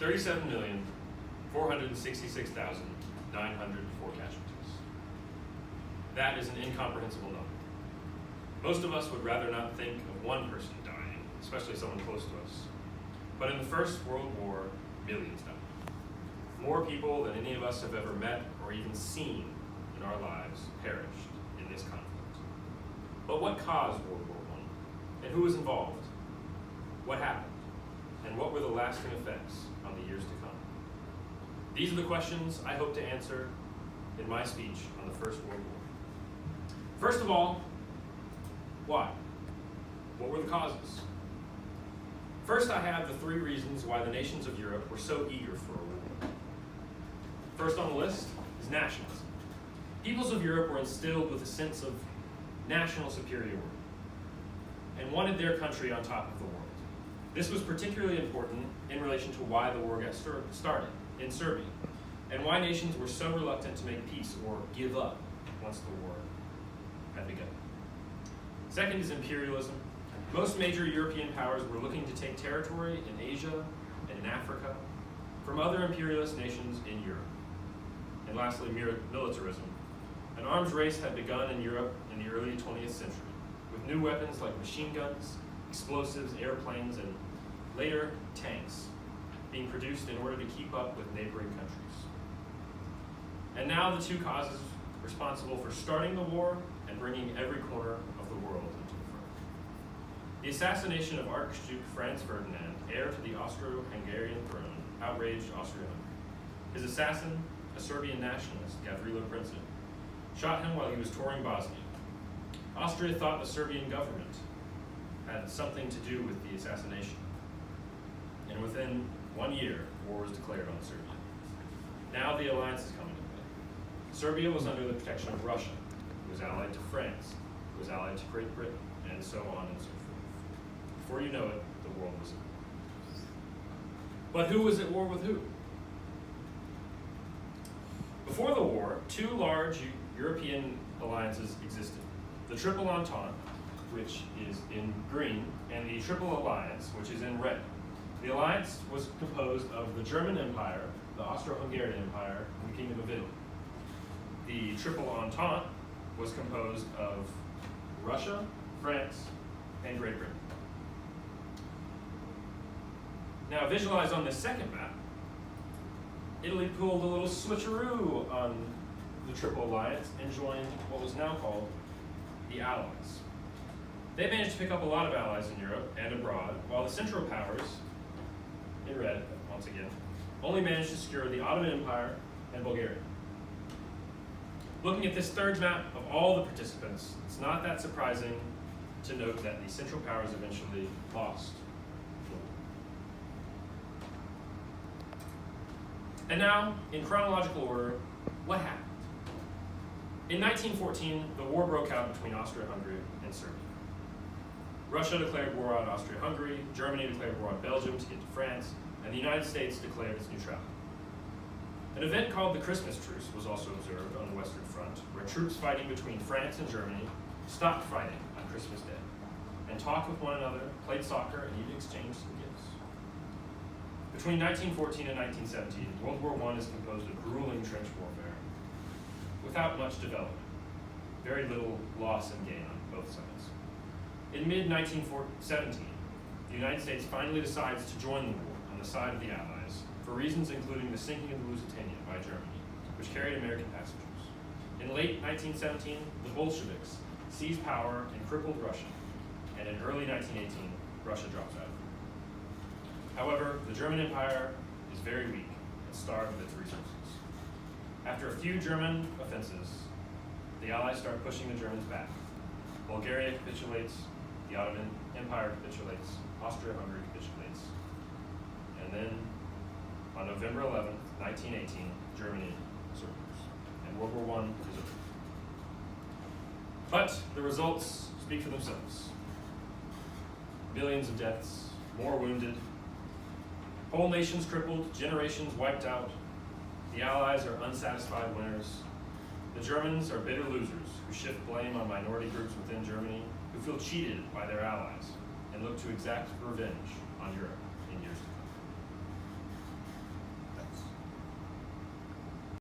37,466,904 casualties. That is an incomprehensible number. Most of us would rather not think of one person dying, especially someone close to us. But in the First World War, millions died. More people than any of us have ever met or even seen in our lives perished in this conflict. But what caused World War I? And who was involved? What happened? And what were the lasting effects on the years to come? These are the questions I hope to answer in my speech on the First World War. First of all, why? What were the causes? First, I have the three reasons why the nations of Europe were so eager for a war. First on the list is nationalism. Peoples of Europe were instilled with a sense of national superiority and wanted their country on top of the world. This was particularly important in relation to why the war got started in Serbia and why nations were so reluctant to make peace or give up once the war had begun. Second is imperialism. Most major European powers were looking to take territory in Asia and in Africa from other imperialist nations in Europe. And lastly, militarism. An arms race had begun in Europe in the early 20th century, with new weapons like machine guns, explosives, airplanes, and later tanks being produced in order to keep up with neighboring countries. And now the two causes responsible for starting the war and bringing every corner of the world into the front. The assassination of Archduke Franz Ferdinand, heir to the Austro-Hungarian throne, outraged Austria-Hungary. His assassin, a Serbian nationalist, Gavrilo Princip, shot him while he was touring Bosnia. Austria thought the Serbian government had something to do with the assassination. And within 1 year, war was declared on Serbia. Now the alliance is coming into play. Serbia was under the protection of Russia, who was allied to France, who was allied to Great Britain, and so on and so forth. Before you know it, the world was at war. But who was at war with who? Before the war, two large European alliances existed. The Triple Entente, which is in green, and the Triple Alliance, which is in red. The alliance was composed of the German Empire, the Austro-Hungarian Empire, and the Kingdom of Italy. The Triple Entente was composed of Russia, France, and Great Britain. Now visualize on this second map, Italy pulled a little switcheroo on the Triple Alliance and joined what was now called the Allies. They managed to pick up a lot of allies in Europe and abroad, while the Central Powers, in red, once again, only managed to secure the Ottoman Empire and Bulgaria. Looking at this third map of all the participants, it's not that surprising to note that the Central Powers eventually lost. And now, in chronological order, what happened? In 1914, the war broke out between Austria-Hungary and Serbia. Russia declared war on Austria-Hungary, Germany declared war on Belgium to get to France, and the United States declared its neutrality. An event called the Christmas Truce was also observed on the Western Front, where troops fighting between France and Germany stopped fighting on Christmas Day and talked with one another, played soccer, and even exchanged some gifts. Between 1914 and 1917, World War I is composed of grueling trench warfare without much development, very little loss and gain on both sides. In mid-1917, the United States finally decides to join the war on the side of the Allies for reasons including the sinking of the Lusitania by Germany, which carried American passengers. In late 1917, the Bolsheviks seized power and crippled Russia, and in early 1918, Russia drops out. However, the German Empire is very weak and starved of its resources. After a few German offenses, the Allies start pushing the Germans back. Bulgaria capitulates, the Ottoman Empire capitulates, Austria-Hungary capitulates, and then on November 11th, 1918, Germany surrenders, and World War I is over. But the results speak for themselves. Millions of deaths, more wounded, whole nations crippled, generations wiped out. The Allies are unsatisfied winners. The Germans are bitter losers who shift blame on minority groups within Germany who feel cheated by their allies and look to exact revenge on Europe in years to come.